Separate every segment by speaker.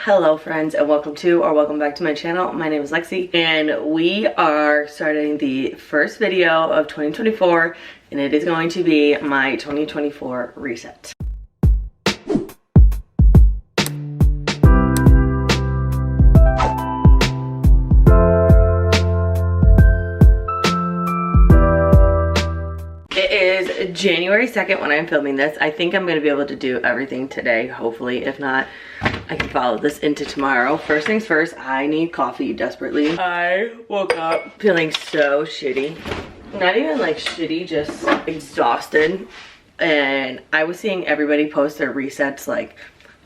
Speaker 1: Hello friends, and welcome back to my channel. My name is Lexi and we are starting the first video of 2024 and it is going to be my 2024 reset. January 2nd when I'm filming this. I think I'm going to be able to do everything today, hopefully. If not, I can follow this into tomorrow. First things first, I need coffee desperately. I woke up feeling so shitty. Not even like shitty, just exhausted. And I was seeing everybody post their resets like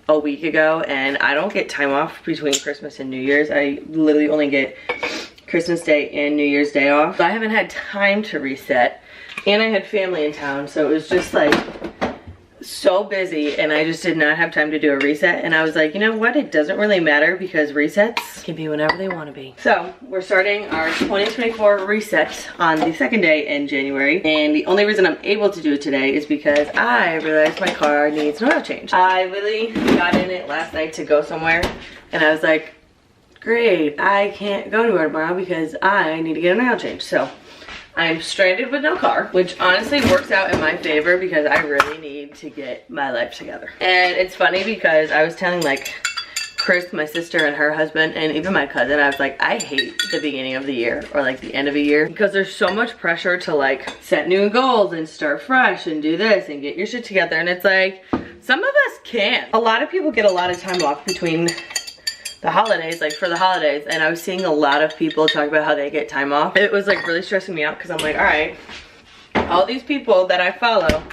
Speaker 1: a week ago, and I don't get time off between Christmas and New Year's. I literally only get Christmas Day and New Year's Day off. So I haven't had time to reset. And I had family in town, so it was just like so busy and I just did not have time to do a reset. And I was like, you know what, it doesn't really matter because resets can be whenever they want to be. So we're starting our 2024 reset on the second day in January, and the only reason I'm able to do it today is because I realized my car needs an oil change. I literally got in it last night to go somewhere and I was like, great, I can't go anywhere tomorrow because I need to get an oil change. So I'm stranded with no car, which honestly works out in my favor because I really need to get my life together. And it's funny because I was telling like Chris, my sister, and her husband, and even my cousin, I was like, I hate the beginning of the year or like the end of a year because there's so much pressure to like set new goals and start fresh and do this and get your shit together. And it's like, some of us can't. A lot of people get a lot of time off between the holidays, like for the holidays, and I was seeing a lot of people talk about how they get time off. It was like really stressing me out because I'm like, all right, all these people that I follow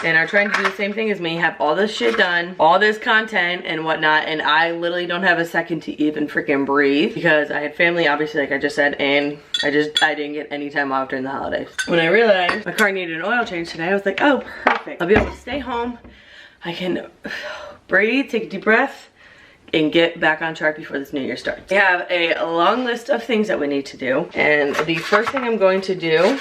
Speaker 1: and are trying to do the same thing as me have all this shit done, all this content and whatnot, and I literally don't have a second to even freaking breathe because I had family, obviously, like I just said, and I didn't get any time off during the holidays. When I realized my car needed an oil change today, I was like, oh, perfect. I'll be able to stay home. I can breathe, take a deep breath, and get back on track before this new year starts. We have a long list of things that we need to do, and the first thing I'm going to do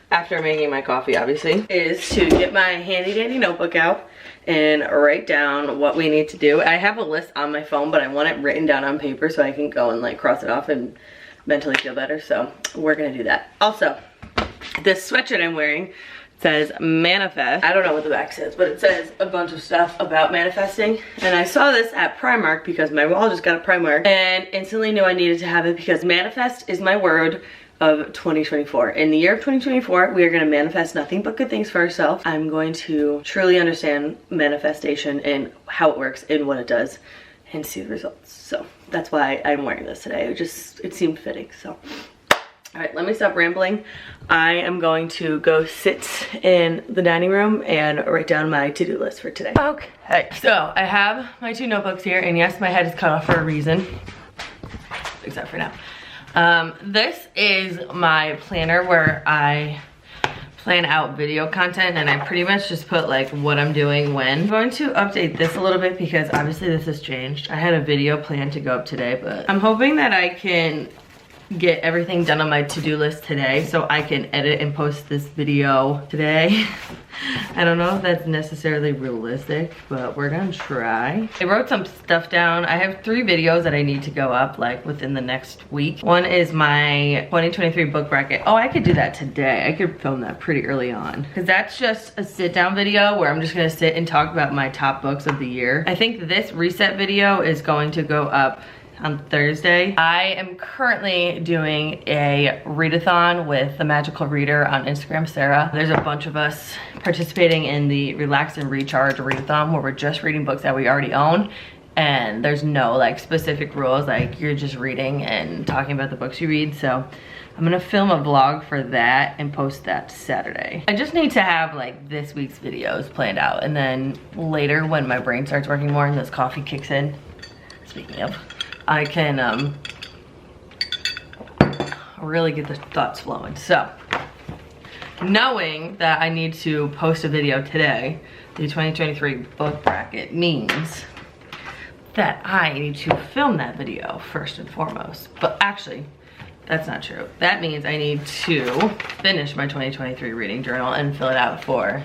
Speaker 1: after making my coffee, obviously, is to get my handy dandy notebook out and write down what we need to do. I have a list on my phone, but I want it written down on paper so I can go and like cross it off and mentally feel better. So we're gonna do that. Also, this sweatshirt I'm wearing says manifest. I don't know what the back says, but it says a bunch of stuff about manifesting. And I saw this at Primark because my wall just got a Primark and instantly knew I needed to have it because manifest is my word of 2024. In the year of 2024, we are going to manifest nothing but good things for ourselves. I'm going to truly understand manifestation and how it works and what it does and see the results. So that's why I'm wearing this today. It seemed fitting. So all right, let me stop rambling. I am going to go sit in the dining room and write down my to-do list for today. Okay, so I have my two notebooks here, and yes, my head is cut off for a reason, except for now. This is my planner where I plan out video content, and I pretty much just put like what I'm doing when. I'm going to update this a little bit because obviously this has changed. I had a video planned to go up today, but I'm hoping that I can get everything done on my to-do list today so I can edit and post this video today. I don't know if that's necessarily realistic, but we're gonna try. I wrote some stuff down. I have 3 videos that I need to go up like within the next week. One is my 2023 book bracket. Oh, I could do that today. I could film that pretty early on because that's just a sit down video where I'm just gonna sit and talk about my top books of the year. I think this reset video is going to go up on Thursday. I am currently doing a readathon with the Magical Reader on Instagram, Sarah. There's a bunch of us participating in the Relax and Recharge readathon where we're just reading books that we already own, and there's no like specific rules, like you're just reading and talking about the books you read. So I'm gonna film a vlog for that and post that Saturday. I just need to have like this week's videos planned out, and then later when my brain starts working more and this coffee kicks in, speaking of, I can really get the thoughts flowing. So, knowing that I need to post a video today, the 2023 book bracket means that I need to film that video first and foremost. But actually, that's not true. That means I need to finish my 2023 reading journal and fill it out for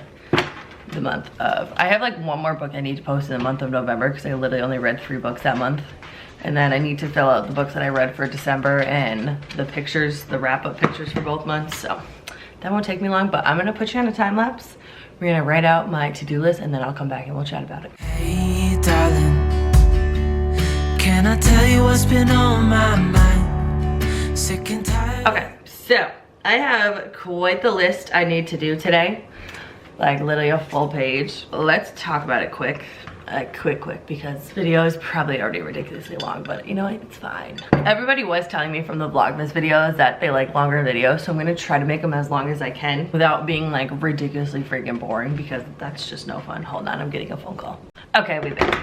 Speaker 1: the month of, I have like one more book I need to post in the month of November because I literally only read 3 books that month. And then I need to fill out the books that I read for December and the pictures, the wrap-up pictures for both months. So that won't take me long, but I'm gonna put you on a time lapse. We're gonna write out my to-do list and then I'll come back and we'll chat about it.
Speaker 2: Hey darling, can I tell you what's been on my mind? Sick and tired.
Speaker 1: Okay, so I have quite the list I need to do today. Like literally a full page. Let's talk about it quick. Quick, because this video is probably already ridiculously long, but you know what, it's fine. Everybody was telling me from the Vlogmas videos that they like longer videos, so I'm gonna try to make them as long as I can without being like ridiculously freaking boring, because that's just no fun. Hold on, I'm getting a phone call. Okay, we've been.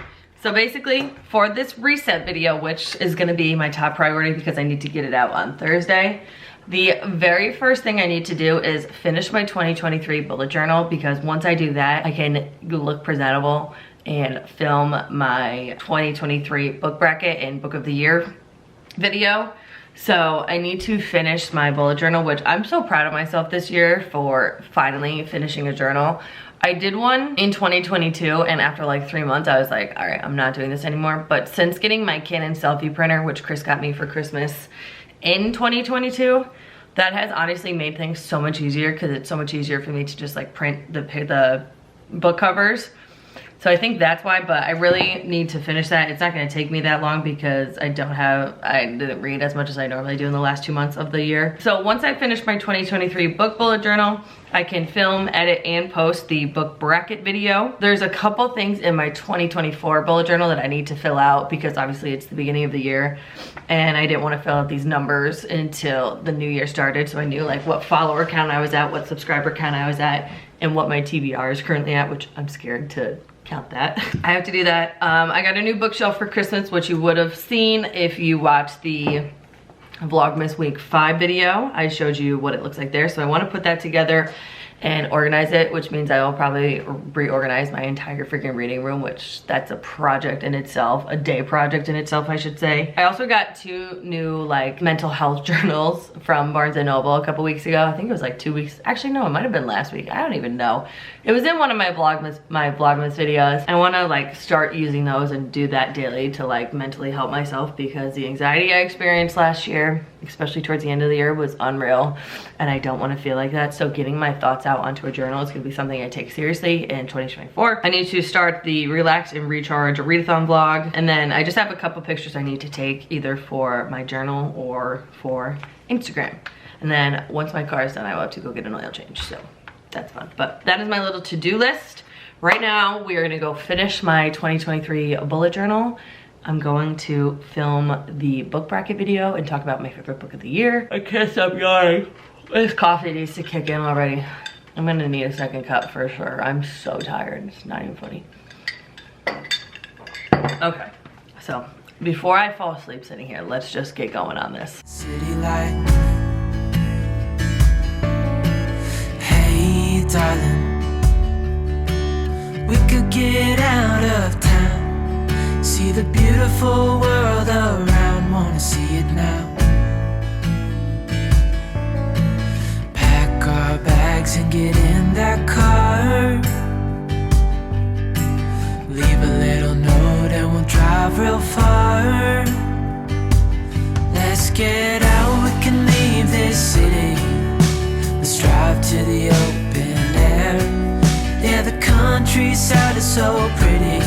Speaker 1: So basically, for this reset video, which is gonna be my top priority because I need to get it out on Thursday, the very first thing I need to do is finish my 2023 bullet journal, because once I do that, I can look presentable and film my 2023 book bracket and book of the year video. So I need to finish my bullet journal, which I'm so proud of myself this year for finally finishing a journal. I did one in 2022 and after like 3 months I was like, all right, I'm not doing this anymore. But since getting my Canon selfie printer, which Chris got me for Christmas in 2022, that has honestly made things so much easier, because it's so much easier for me to just like print the book covers. So I think that's why, but I really need to finish that. It's not gonna take me that long because I didn't read as much as I normally do in the last 2 months of the year. So once I finish my 2023 book bullet journal, I can film, edit, and post the book bracket video. There's a couple things in my 2024 bullet journal that I need to fill out because obviously it's the beginning of the year and I didn't wanna fill out these numbers until the new year started. So I knew like what follower count I was at, what subscriber count I was at, and what my TBR is currently at, which I'm scared to count that. I have to do that. I got a new bookshelf for Christmas, which you would have seen if you watched the Vlogmas week 5 video. I showed you what it looks like there. So I want to put that together and organize it, which means I will probably reorganize my entire freaking reading room, which that's a project in itself, a day project in itself, I should say. I also got 2 new like mental health journals from Barnes & Noble a couple weeks ago. I think it was like 2 weeks. Actually, no, it might have been last week. I don't even know. It was in one of my Vlogmas videos. I want to like start using those and do that daily to like mentally help myself, because the anxiety I experienced last year, especially towards the end of the year, was unreal, and I don't want to feel like that. So getting my thoughts out onto a journal is going to be something I take seriously in 2024. I need to start the Relax and Recharge readathon vlog, and then I just have a couple pictures I need to take either for my journal or for Instagram. And then once my car is done, I will have to go get an oil change, so that's fun. But that is my little to-do list. Right now, we are gonna go finish my 2023 bullet journal. I'm going to film the book bracket video and talk about my favorite book of the year. I can't stop yawning. This coffee needs to kick in already. I'm gonna need a second cup for sure. I'm so tired, it's not even funny. Okay, so before I fall asleep sitting here, let's just get going on this.
Speaker 2: City light. Hey darling, we could get out of town, see the beautiful world around, wanna see it now. Pack our bags and get in that car, leave a little note and we'll drive real far. Let's get out, we can leave this city, let's drive to the open air. Yeah, the countryside is so pretty,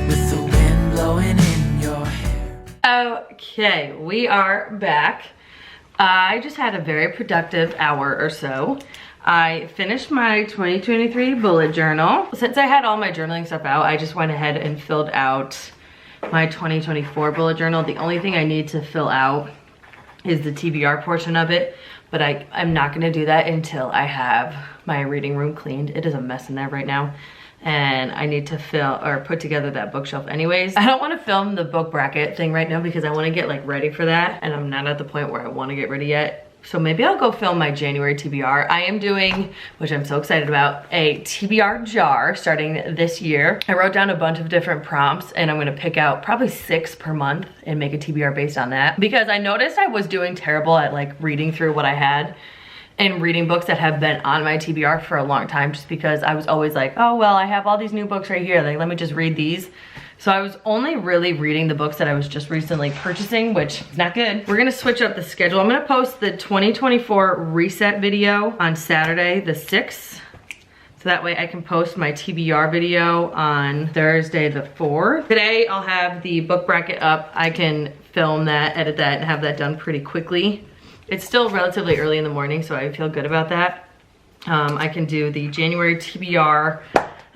Speaker 2: with the wind blowing in your hair.
Speaker 1: Okay, we are back. I just had a very productive hour or so. I finished my 2023 bullet journal. Since I had all my journaling stuff out, I just went ahead and filled out my 2024 bullet journal. The only thing I need to fill out is the TBR portion of it, but I'm not gonna do that until I have my reading room cleaned. It is a mess in there right now, and I need to put together that bookshelf anyways. I don't want to film the book bracket thing right now because I want to get like ready for that, and I'm not at the point where I want to get ready yet. So maybe I'll go film my January TBR. I am doing, which I'm so excited about, a TBR jar starting this year. I wrote down a bunch of different prompts and I'm gonna pick out probably 6 per month and make a TBR based on that, because I noticed I was doing terrible at like reading through what I had. in reading books that have been on my TBR for a long time, just because I was always like, oh, well, I have all these new books right here. Like, let me just read these. So I was only really reading the books that I was just recently purchasing, which is not good. We're gonna switch up the schedule. I'm gonna post the 2024 reset video on Saturday, the 6th. So that way I can post my TBR video on Thursday the 4th. Today I'll have the book bracket up. I can film that, edit that, and have that done pretty quickly. It's still relatively early in the morning, so I feel good about that. I can do the January TBR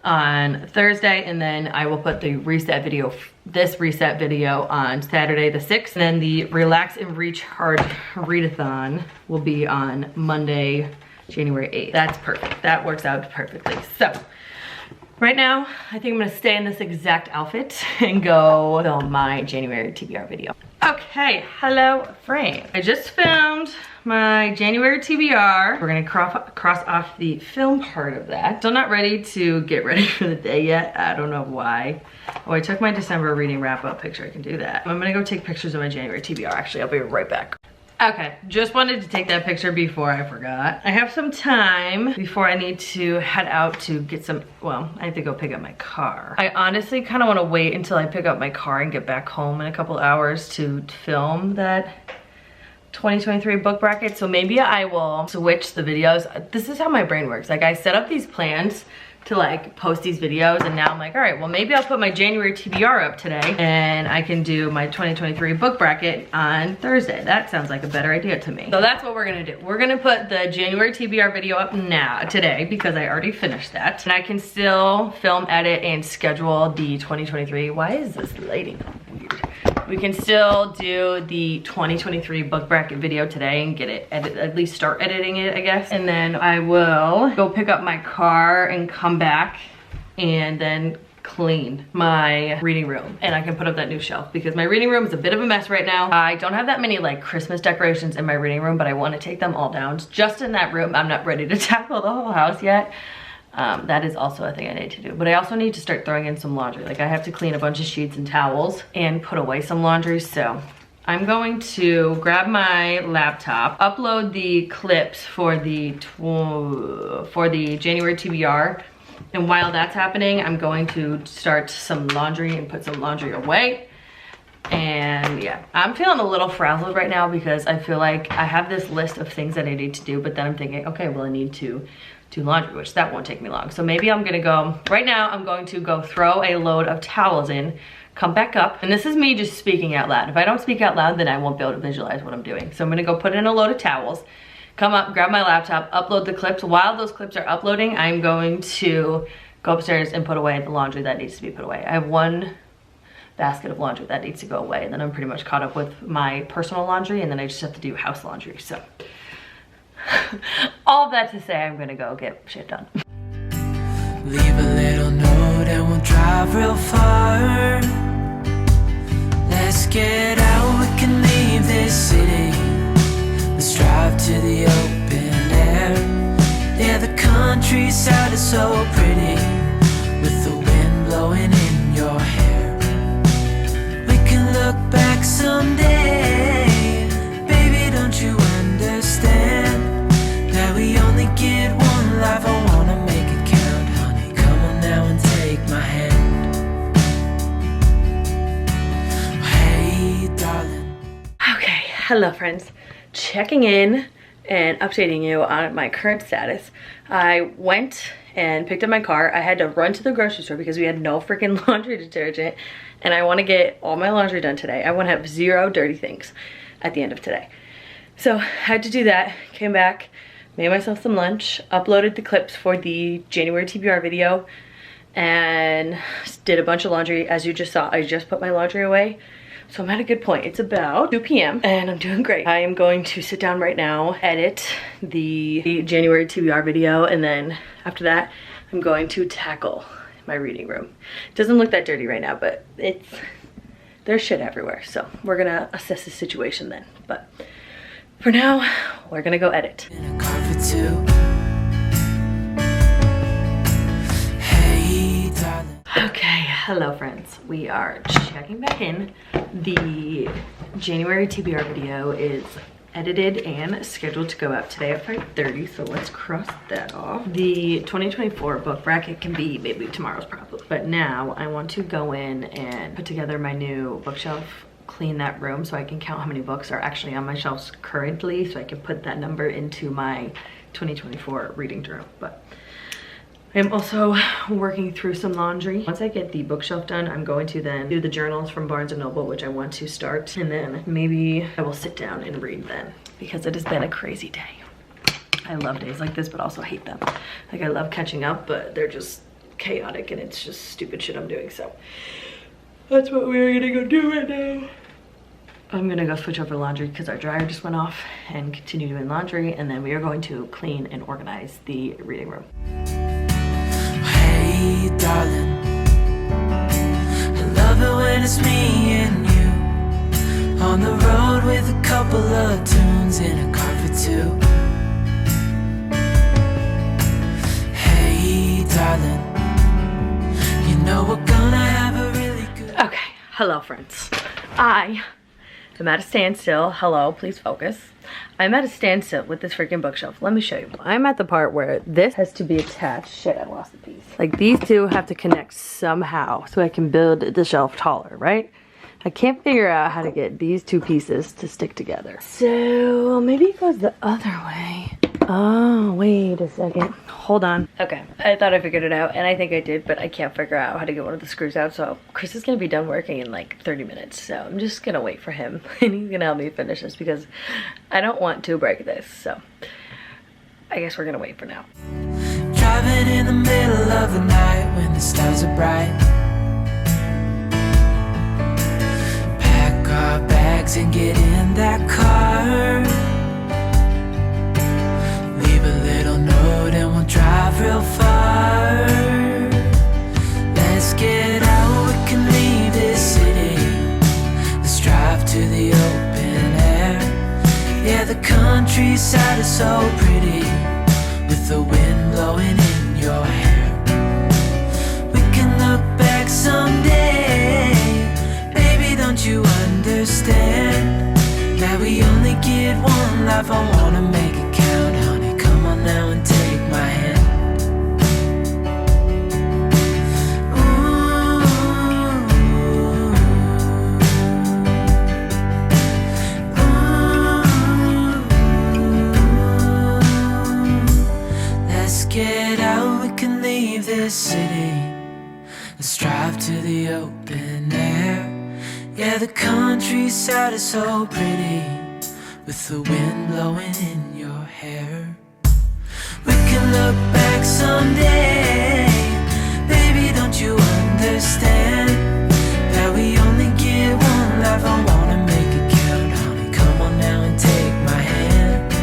Speaker 1: on Thursday, and then I will put the reset video, this reset video, on Saturday the 6th. And then the Relax and Recharge readathon will be on Monday, January 8th. That's perfect. That works out perfectly. So right now, I think I'm gonna stay in this exact outfit and go film my January TBR video. Okay, hello frame. I just filmed my January TBR. We're gonna cross off the film part of that. Still not ready to get ready for the day yet. I don't know why. Oh, I took my December reading wrap up picture. I can do that. I'm gonna go take pictures of my January TBR. Actually, I'll be right back. Okay, just wanted to take that picture before I forgot. I have some time before I need to head out to get some, well, I have to go pick up my car. I honestly kind of want to wait until I pick up my car and get back home in a couple hours to film that 2023 book bracket. So maybe I will switch the videos. This is how my brain works. Like, I set up these plans to like post these videos, and now I'm like, all right, well, maybe I'll put my January TBR up today and I can do my 2023 book bracket on Thursday. That sounds like a better idea to me. So that's what we're gonna do. We're gonna put the January TBR video up now, today, because I already finished that. And I can still film, edit, and schedule the 2023. Why is this lighting weird? We can still do the 2023 book bracket video today and get it, at least start editing it, I guess. And then I will go pick up my car and come back and then clean my reading room. And I can put up that new shelf because my reading room is a bit of a mess right now. I don't have that many like Christmas decorations in my reading room, but I want to take them all down. Just in that room, I'm not ready to tackle the whole house yet. That is also a thing I need to do. But I also need to start throwing in some laundry. Like, I have to clean a bunch of sheets and towels and put away some laundry. So I'm going to grab my laptop, upload the clips for the January TBR. And while that's happening, I'm going to start some laundry and put some laundry away. And yeah, I'm feeling a little frazzled right now because I feel like I have this list of things that I need to do, but then I'm thinking, okay, well, I need to do laundry, which that won't take me long. So maybe I'm gonna go, right now I'm going to go throw a load of towels in, come back up, and this is me just speaking out loud. If I don't speak out loud, then I won't be able to visualize what I'm doing. So I'm gonna go put in a load of towels, come up, grab my laptop, upload the clips. While those clips are uploading, I'm going to go upstairs and put away the laundry that needs to be put away. I have one basket of laundry that needs to go away, and then I'm pretty much caught up with my personal laundry, and then I just have to do house laundry. So all of that to say, I'm gonna go get shit done.
Speaker 2: Leave a little note and we'll drive real far. Let's get out, we can leave this city. Let's drive to the open air. Yeah, the countryside is so pretty, with the wind blowing in your hair. We can look back someday. Baby, don't you understand that we only get one life? I wanna make it count, honey. Come on now and take my hand. Hey, darling.
Speaker 1: Okay, hello friends. Checking in and updating you on my current status. I went and picked up my car. I had to run to the grocery store because we had no freaking laundry detergent, and I want to get all my laundry done today. I want to have 0 dirty things at the end of today. So I had to do that, came back, made myself some lunch, uploaded the clips for the January TBR video, and did a bunch of laundry. As you just saw, I just put my laundry away. So I'm at a good point. It's about 2 p.m. and I'm doing great. I am going to sit down right now, edit the January TBR video, and then after that, I'm going to tackle my reading room. It doesn't look that dirty right now, but there's shit everywhere. So we're gonna assess the situation then. But for now, we're gonna go edit.
Speaker 2: In a car for two. Hey, darling.
Speaker 1: Okay, hello friends. We are checking back in. The January TBR video is edited and scheduled to go out today at 5:30, so let's cross that off. The 2024 book bracket can be maybe tomorrow's probably, but now I want to go in and put together my new bookshelf, clean that room so I can count how many books are actually on my shelves currently, so I can put that number into my 2024 reading journal. But I'm also working through some laundry. Once I get the bookshelf done, I'm going to then do the journals from Barnes & Noble, which I want to start. And then maybe I will sit down and read then, because it has been a crazy day. I love days like this, but also hate them. Like, I love catching up, but they're just chaotic and it's just stupid shit I'm doing. So that's what we're gonna go do right now. I'm gonna go switch over laundry because our dryer just went off, and continue doing laundry. And then we are going to clean and organize the reading room.
Speaker 2: Hey darling, I love it when it's me and you on the road with a couple of tunes in a car for two. Hey darling, you know we're gonna have a really good...
Speaker 1: Okay, hello friends. I am at a standstill. Hello, please focus. I'm at a standstill with this freaking bookshelf. Let me show you. I'm at the part where this has to be attached. Shit, I lost the piece. Like, these two have to connect somehow so I can build the shelf taller, right? I can't figure out how to get these two pieces to stick together. So maybe it goes the other way. Oh, wait a second. Hold on. Okay, I thought I figured it out, and I think I did, but I can't figure out how to get one of the screws out. So Chris is gonna be done working in like 30 minutes. So I'm just gonna wait for him, and he's gonna help me finish this because I don't want to break this. So I guess we're gonna wait for now.
Speaker 2: Driving in the middle of the night when the stars are bright. Pack our bags and get in that car. Leave a little note and we'll drive real far. Let's get out, we can leave this city. Let's drive to the open air. Yeah, the countryside is so pretty, with the wind blowing in your hair. We can look back someday. Baby, don't you understand that we only get one life? I wanna make it count, honey. Come on now and take my hand. Get out, we can leave this city. Let's drive to the open air. Yeah, the countryside is so pretty, with the wind blowing in your hair. We can look back someday. Baby, don't you understand that we only get one life? I wanna make it count, honey. Come on now and take my hand.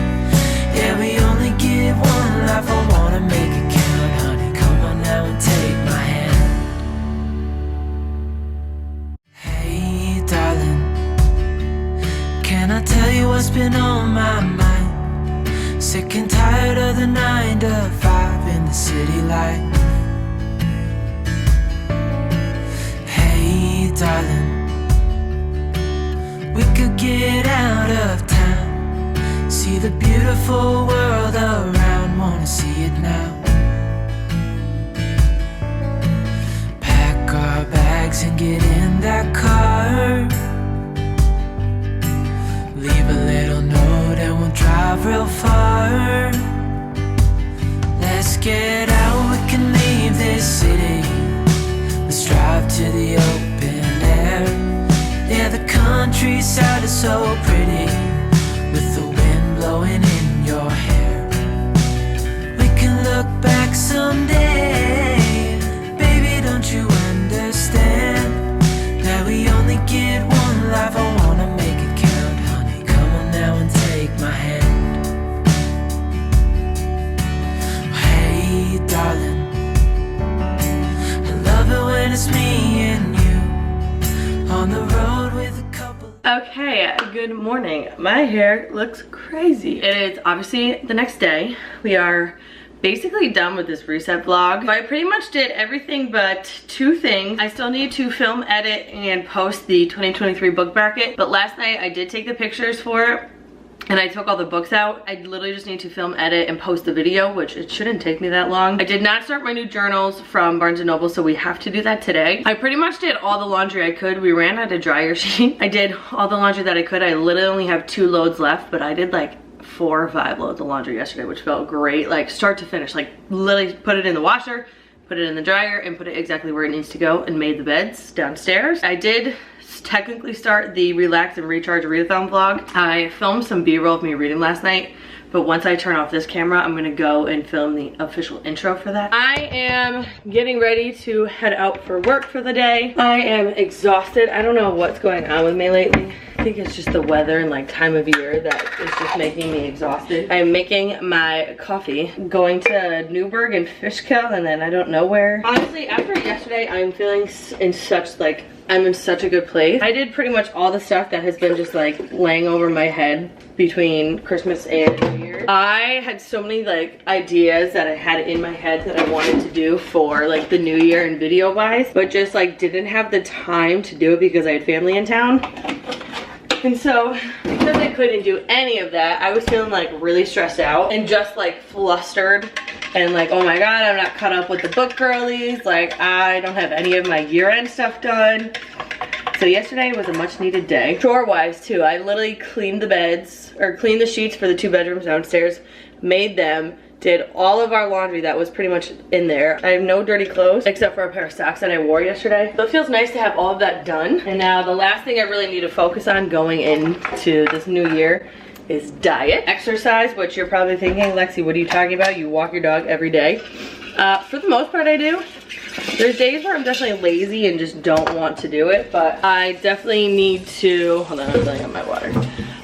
Speaker 2: Yeah, we only get one life. I wanna make it count, honey. Come on now and take my hand. Hey darling, can I tell you what's been on my mind? Sick and tired of the 9 to 5 in the city life. Hey darling, we could get out of town, see the beautiful world around, wanna see it now. Pack our bags and get in that car. Leave a little note and we'll drive real far. Let's get out, we can leave this city. Let's drive to the open air. Yeah, the countryside is so pretty, with the wind blowing in your hair. We can look back someday. Baby, don't you understand that we only get one life? I wanna make it count, honey. Come on now and take my hand. Hey darling, I love it when it's me and you on the road with a couple.
Speaker 1: Okay, good morning. My hair looks crazy. It is obviously the next day. We are basically done with this reset vlog. I pretty much did everything but 2 things. I still need to film, edit, and post the 2023 book bracket, but last night I did take the pictures for it, and I took all the books out. I literally just need to film, edit, and post the video, which it shouldn't take me that long. I did not start my new journals from Barnes & Noble, so we have to do that today. I pretty much did all the laundry I could. We ran out of dryer sheet. I did all the laundry that I could. I literally only have 2 loads left, but I did like 4 or 5 loads of laundry yesterday, which felt great, like start to finish. Like literally put it in the washer, put it in the dryer, and put it exactly where it needs to go, and made the beds downstairs. I did technically start the Relax and Recharge Readathon vlog. I filmed some B-roll of me reading last night, but once I turn off this camera, I'm gonna go and film the official intro for that. I am getting ready to head out for work for the day. I am exhausted. I don't know what's going on with me lately. I think it's just the weather and like time of year that is just making me exhausted. I'm making my coffee, going to Newburgh and Fishkill, and then I don't know where. Honestly, after yesterday, I'm feeling in such like, I'm in such a good place. I did pretty much all the stuff that has been just like laying over my head between Christmas and New Year's. I had so many like ideas that I had in my head that I wanted to do for like the new year and video wise, but just like didn't have the time to do it because I had family in town. And so, because I couldn't do any of that, I was feeling like really stressed out and just like flustered and like, oh my god, I'm not caught up with the book girlies. Like, I don't have any of my year-end stuff done. So yesterday was a much needed day. Chore-wise too, I literally cleaned the beds, or cleaned the sheets for the 2 bedrooms downstairs, made them, did all of our laundry that was pretty much in there. I have no dirty clothes except for a pair of socks that I wore yesterday. So it feels nice to have all of that done. And now the last thing I really need to focus on going into this new year is diet. Exercise, which you're probably thinking, Lexi, what are you talking about? You walk your dog every day. For the most part I do. There's days where I'm definitely lazy and just don't want to do it, but I definitely need to, hold on, I'm filling up my water.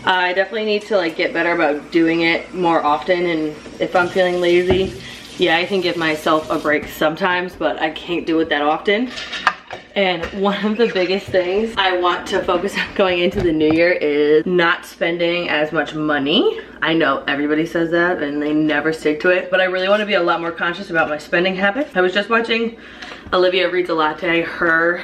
Speaker 1: I definitely need to like get better about doing it more often, and if I'm feeling lazy, yeah, I can give myself a break sometimes, but I can't do it that often. And one of the biggest things I want to focus on going into the new year is not spending as much money. I know everybody says that and they never stick to it, but I really want to be a lot more conscious about my spending habits. I was just watching Olivia Reads a Latte, her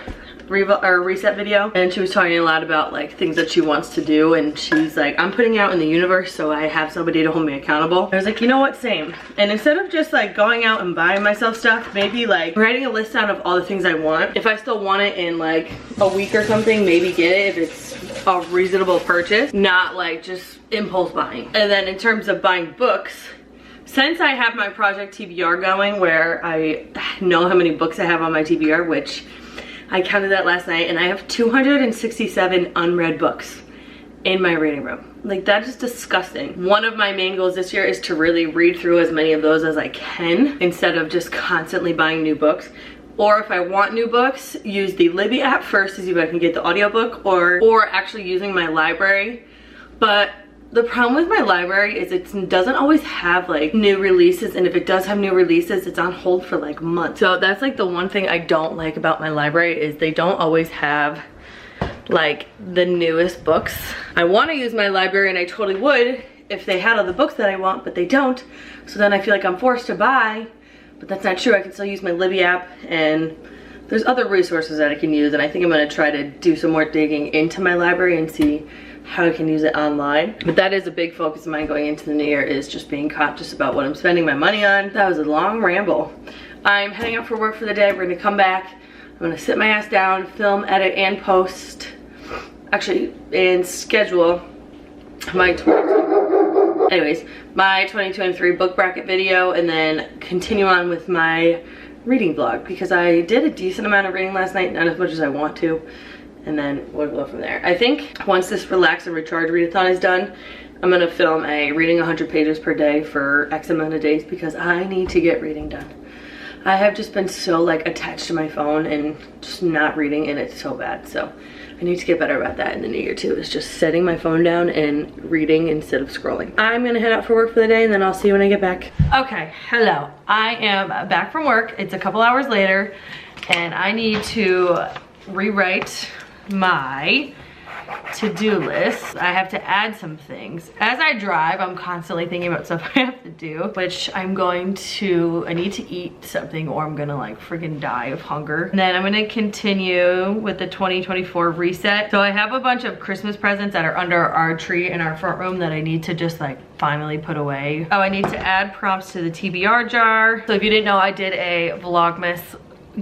Speaker 1: reset video, and she was talking a lot about like things that she wants to do, and she's like, I'm putting out in the universe so I have somebody to hold me accountable. I was like, you know what, same. And instead of just like going out and buying myself stuff, maybe like writing a list down of all the things I want. If I still want it in like a week or something, maybe get it if it's a reasonable purchase, not like just impulse buying. And then in terms of buying books, since I have my project TBR going where I know how many books I have on my TBR, which I counted that last night, and I have 267 unread books in my reading room. Like, that is disgusting. One of my main goals this year is to really read through as many of those as I can instead of just constantly buying new books. Or if I want new books, use the Libby app first to see if I can get the audiobook, or actually using my library. But the problem with my library is it doesn't always have like new releases, and if it does have new releases, it's on hold for like months. So that's like the one thing I don't like about my library, is they don't always have like the newest books. I want to use my library, and I totally would if they had all the books that I want, but they don't. So then I feel like I'm forced to buy, but that's not true. I can still use my Libby app, and there's other resources that I can use, and I think I'm going to try to do some more digging into my library and see how I can use it online. But that is a big focus of mine going into the new year, is just being conscious about what I'm spending my money on. That was a long ramble. I'm heading out for work for the day. We're gonna come back. I'm gonna sit my ass down, film, edit, and post, actually, and schedule my 2023 book bracket video, and then continue on with my reading vlog, because I did a decent amount of reading last night, not as much as I want to. And then we'll go from there. I think once this Relax and Recharge Readathon is done, I'm gonna film a reading 100 pages per day for X amount of days, because I need to get reading done. I have just been so like attached to my phone and just not reading, and it's so bad. So I need to get better about that in the new year too. It's just setting my phone down and reading instead of scrolling. I'm gonna head out for work for the day, and then I'll see you when I get back. Okay, hello. I am back from work. It's a couple hours later, and I need to rewrite my to-do list. I have to add some things. As I drive, I'm constantly thinking about stuff I have to do, which I need to eat something or I'm gonna like freaking die of hunger. And then I'm gonna continue with the 2024 reset. So I have a bunch of Christmas presents that are under our tree in our front room that I need to just like finally put away. Oh, I need to add prompts to the TBR jar. So if you didn't know, I did a Vlogmas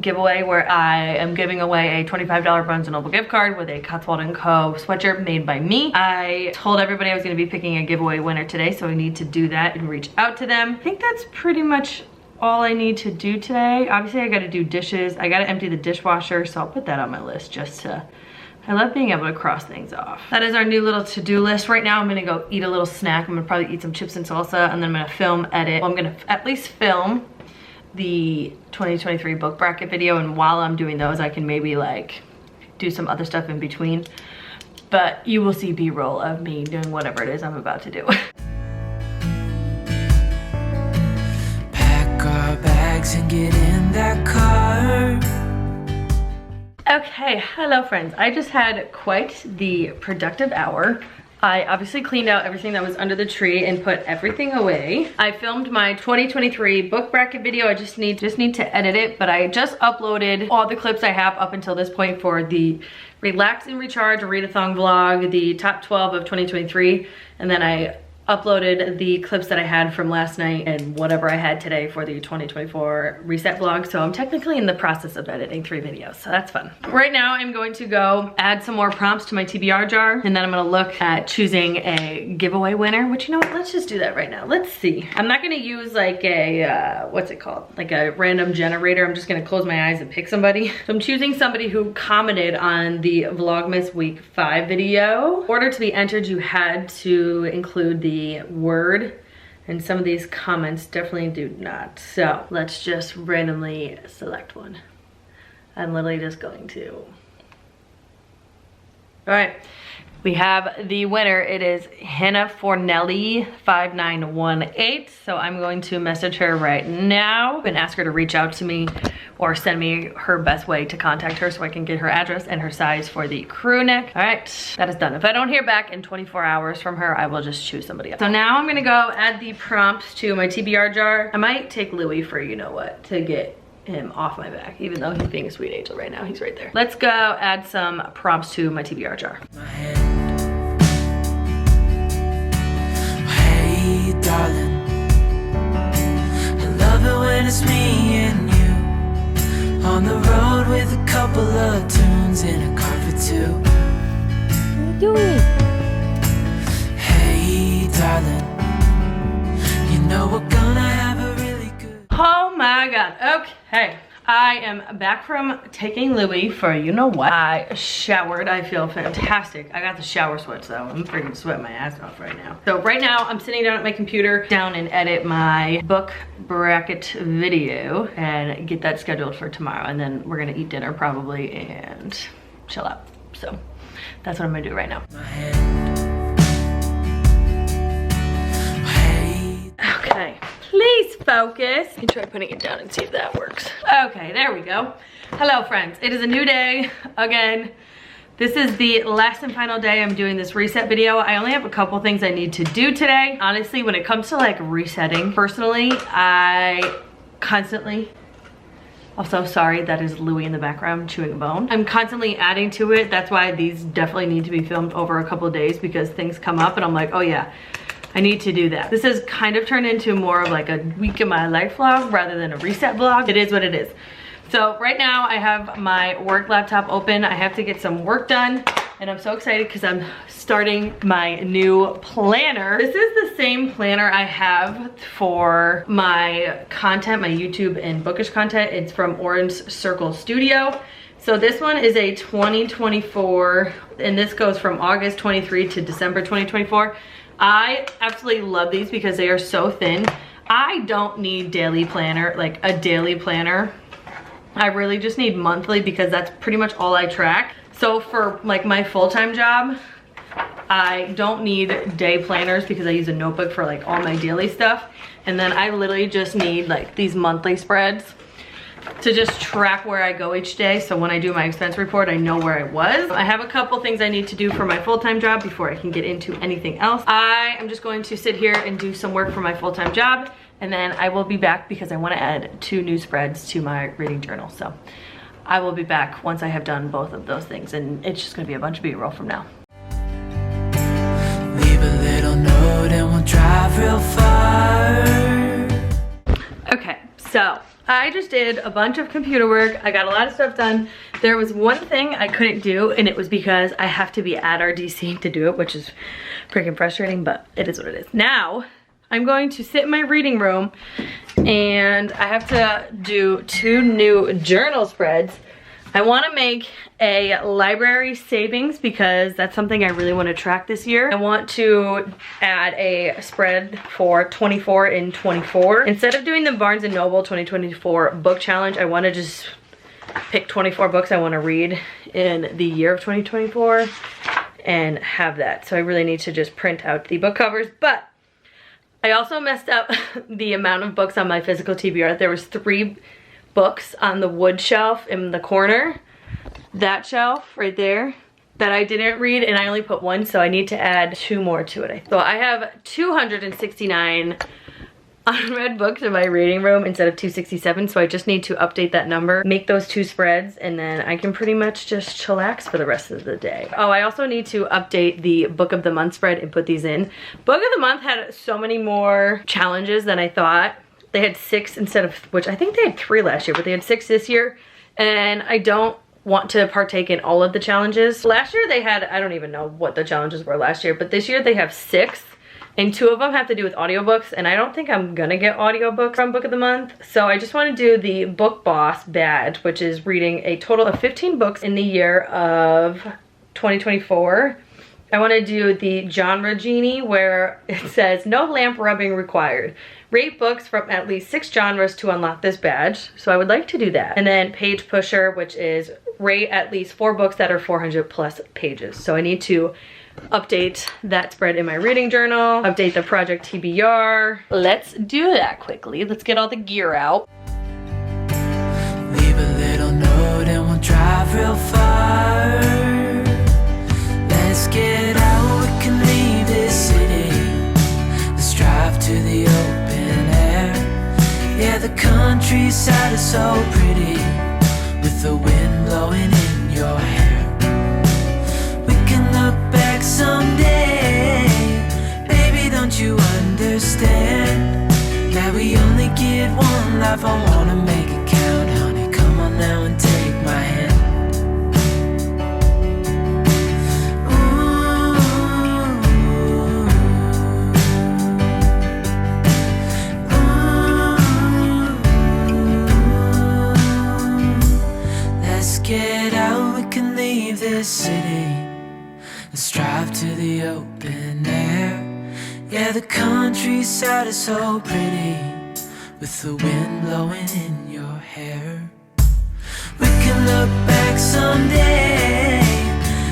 Speaker 1: giveaway where I am giving away a $25 Barnes & Noble gift card with a Cotswold & Co. sweatshirt made by me. I told everybody I was going to be picking a giveaway winner today, so I need to do that and reach out to them. I think that's pretty much all I need to do today. Obviously, I got to do dishes. I got to empty the dishwasher, so I'll put that on my list just to... I love being able to cross things off. That is our new little to-do list. Right now, I'm gonna go eat a little snack. I'm gonna probably eat some chips and salsa, and then I'm gonna film, edit. Well, I'm gonna at least film the 2023 book bracket video, and while I'm doing those, I can maybe like do some other stuff in between. But you will see B-roll of me doing whatever it is I'm about to do.
Speaker 2: Pack our bags and get in that car.
Speaker 1: Okay, hello friends. I just had quite the productive hour. I obviously cleaned out everything that was under the tree and put everything away. I filmed my 2023 book bracket video. I just need to edit it, but I just uploaded all the clips I have up until this point for the Relax and Recharge Readathon vlog, the top 12 of 2023, and then I uploaded the clips that I had from last night and whatever I had today for the 2024 reset vlog. So I'm technically in the process of editing 3 videos, so that's fun. Right now I'm going to go add some more prompts to my TBR jar, and then I'm gonna look at choosing a giveaway winner, which, you know what, let's just do that right now. Let's see. I'm not gonna use like a, what's it called? Like a random generator. I'm just gonna close my eyes and pick somebody. So I'm choosing somebody who commented on the Vlogmas week 5 video. In order to be entered, you had to include the word, and some of these comments definitely do not. So let's just randomly select one. I'm literally just going to. All right, we have the winner. It is Hannah Fornelli 5918. So I'm going to message her right now and ask her to reach out to me or send me her best way to contact her so I can get her address and her size for the crew neck. All right, that is done. If I don't hear back in 24 hours from her, I will just choose somebody else. So now I'm gonna go add the prompts to my TBR jar. I might take Louis for you know what to get him off my back, even though he's being a sweet angel right now. He's right there. Let's go add some prompts to my TBR jar.
Speaker 2: Hey, darling, I love it when it's me and you on the road with a couple of tunes in a car for 2. What are you doing? Hey, darling, you know we're gonna have a really good...
Speaker 1: Oh my God, okay. I am back from taking Louis for you know what. I showered, I feel fantastic. I got the shower sweats though. I'm freaking sweating my ass off right now. So right now I'm sitting down at my computer and edit my book bracket video and get that scheduled for tomorrow. And then we're gonna eat dinner probably and chill out. So that's what I'm gonna do right now. Okay. Please focus. Let me try putting it down and see if that works. Okay, there we go. Hello friends, it is a new day again. This is the last and final day I'm doing this reset video. I only have a couple things I need to do today. Honestly, when it comes to like resetting, personally, I constantly, also sorry, that is Louis in the background chewing a bone. I'm constantly adding to it. That's why these definitely need to be filmed over a couple of days because things come up and I'm like, oh yeah, I need to do that. This has kind of turned into more of like a week in my life vlog rather than a reset vlog. It is what it is. So right now I have my work laptop open. I have to get some work done and I'm so excited because I'm starting my new planner. This is the same planner I have for my content, my YouTube and bookish content. It's from Orange Circle Studio. So this one is a 2024 and this goes from August 23 to December 2024. I absolutely love these because they are so thin. I don't need daily planner, like a daily planner. I really just need monthly because that's pretty much all I track. So for like my full-time job, I don't need day planners because I use a notebook for like all my daily stuff. And then I literally just need like these monthly spreads. to just track where I go each day. So when I do my expense report, I know where I was. I have a couple things I need to do for my full-time job before I can get into anything else. I am just going to sit here and do some work for my full-time job, and then I will be back because I want to add 2 new spreads to my reading journal. So I will be back once I have done both of those things, and it's just gonna be a bunch of B-roll from now.
Speaker 2: Leave a little note and we'll drive real far.
Speaker 1: Okay, so I just did a bunch of computer work. I got a lot of stuff done. There was one thing I couldn't do, and it was because I have to be at our DC to do it, which is freaking frustrating, but it is what it is. Now, I'm going to sit in my reading room, and I have to do 2 new journal spreads. I want to make a library savings because that's something I really want to track this year. I want to add a spread for 24 in 24. Instead of doing the Barnes & Noble 2024 book challenge, I want to just pick 24 books I want to read in the year of 2024 and have that. So I really need to just print out the book covers, but I also messed up the amount of books on my physical TBR. There was 3 books on the wood shelf in the corner, that shelf right there, that I didn't read, and I only put 1, so I need to add 2 more to it. So I have 269 unread books in my reading room instead of 267, so I just need to update that number, make those 2 spreads, and then I can pretty much just chillax for the rest of the day. Oh, I also need to update the Book of the Month spread and put these in. Book of the Month had so many more challenges than I thought. They had 6 instead of, which I think they had 3 last year, but they had 6 this year, and I don't want to partake in all of the challenges. Last year they had, I don't even know what the challenges were last year, but this year they have 6, and 2 of them have to do with audiobooks, and I don't think I'm gonna get audiobooks from Book of the Month. So I just want to do the Book Boss badge, which is reading a total of 15 books in the year of 2024. I want to do the genre genie, where it says no lamp rubbing required. Rate books from at least 6 genres to unlock this badge. So I would like to do that. And then page pusher, which is rate at least 4 books that are 400 plus pages. So I need to update that spread in my reading journal, update the project TBR. Let's do that quickly. Let's get all the gear out.
Speaker 2: Leave a little note and we'll drive real far. Let's get out, we can leave this city. Let's drive to the open air. Yeah, the countryside is so pretty, with the wind blowing in your hair. We can look back someday. Baby, don't you understand that we only get one life? I wanna make it count, honey. Come on now and take my hand. Get out, we can leave this city. Let's drive to the open air. Yeah, the countryside is so pretty, with the wind blowing in your hair. We can look back someday.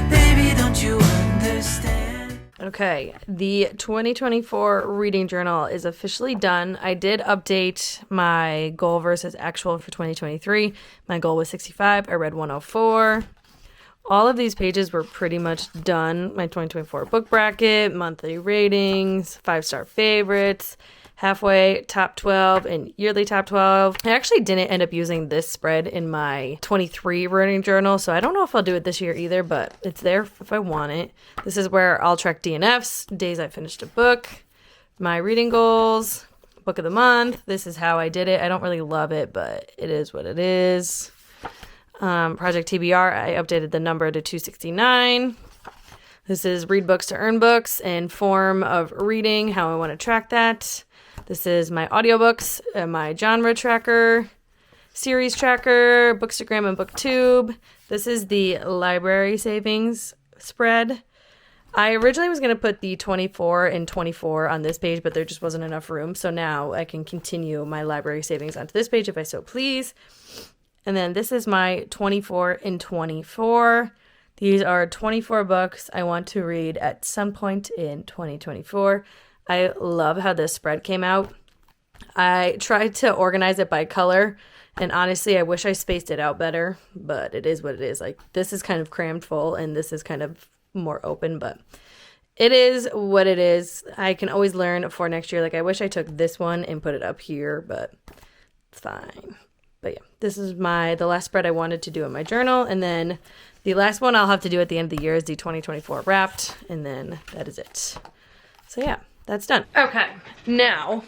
Speaker 2: Baby, don't you understand?
Speaker 1: Okay, the 2024 reading journal is officially done. I did update my goal versus actual for 2023. My goal was 65. I read 104. All of these pages were pretty much done. My 2024 book bracket, monthly ratings, 5-star favorites, halfway top 12, and yearly top 12. I actually didn't end up using this spread in my 23 reading journal, so I don't know if I'll do it this year either, but it's there if I want it. This is where I'll track DNFs, days I finished a book, my reading goals, book of the month. This is how I did it. I don't really love it, but it is what it is. Project TBR, I updated the number to 269. This is read books to earn books and form of reading, how I want to track that. This is my audiobooks, my genre tracker, series tracker, Bookstagram and BookTube. This is the library savings spread. I originally was going to put the 24 and 24 on this page, but there just wasn't enough room. So now I can continue my library savings onto this page if I so please. And then this is my 24 and 24. These are 24 books I want to read at some point in 2024. I love how this spread came out.
Speaker 3: I tried to organize it by color, and honestly, I wish I spaced it out better, but it is what it is. Like, this is kind of crammed full, and this is kind of more open, but it is what it is. I can always learn for next year. Like, I wish I took this one and put it up here, but it's fine. But yeah, this is the last spread I wanted to do in my journal, and then the last one I'll have to do at the end of the year is the 2024 wrapped, and then that is it. So yeah, that's done. Okay, now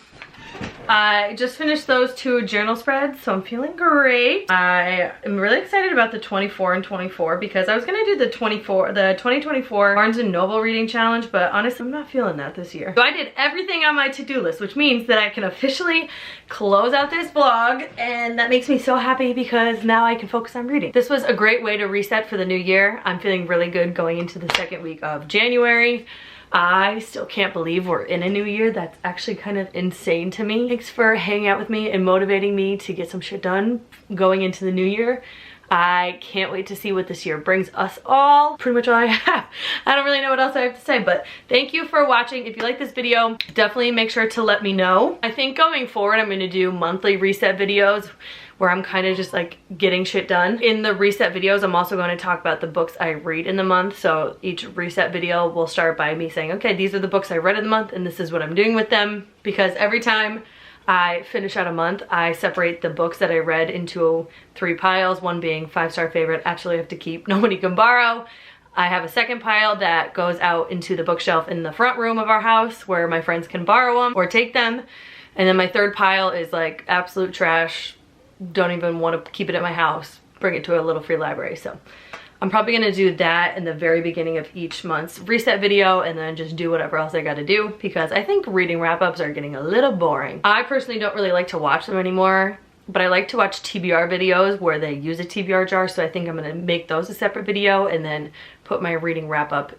Speaker 3: I just finished those 2 journal spreads, so I'm feeling great. I am really excited about the 24 and 24 because I was gonna do the 2024 Barnes & Noble reading challenge, but honestly, I'm not feeling that this year. So I did everything on my to-do list, which means that I can officially close out this vlog, and that makes me so happy because now I can focus on reading. This was a great way to reset for the new year. I'm feeling really good going into the second week of January. I still can't believe we're in a new year. That's actually kind of insane to me. Thanks for hanging out with me and motivating me to get some shit done going into the new year. I can't wait to see what this year brings us all. Pretty much all I have. I don't really know what else I have to say, but thank you for watching. If you like this video, definitely make sure to let me know. I think going forward, I'm gonna do monthly reset videos where I'm kind of just like getting shit done. In the reset videos, I'm also going to talk about the books I read in the month. So each reset video will start by me saying, okay, these are the books I read in the month and this is what I'm doing with them. Because every time I finish out a month, I separate the books that I read into 3 piles, one being 5-star favorite, actually have to keep, nobody can borrow. I have a second pile that goes out into the bookshelf in the front room of our house where my friends can borrow them or take them. And then my third pile is like absolute trash, don't even want to keep it at my house, bring it to a little free library. So I'm probably gonna do that in the very beginning of each month's reset video and then just do whatever else I gotta do because I think reading wrap-ups are getting a little boring. I personally don't really like to watch them anymore, but I like to watch TBR videos where they use a TBR jar, so I think I'm gonna make those a separate video and then put my reading wrap-up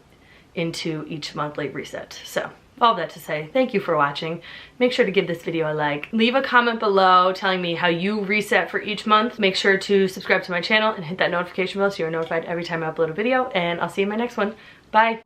Speaker 3: into each monthly reset. So all that to say, thank you for watching. Make sure to give this video a like. Leave a comment below telling me how you reset for each month. Make sure to subscribe to my channel and hit that notification bell so you're notified every time I upload a video, and I'll see you in my next one. Bye.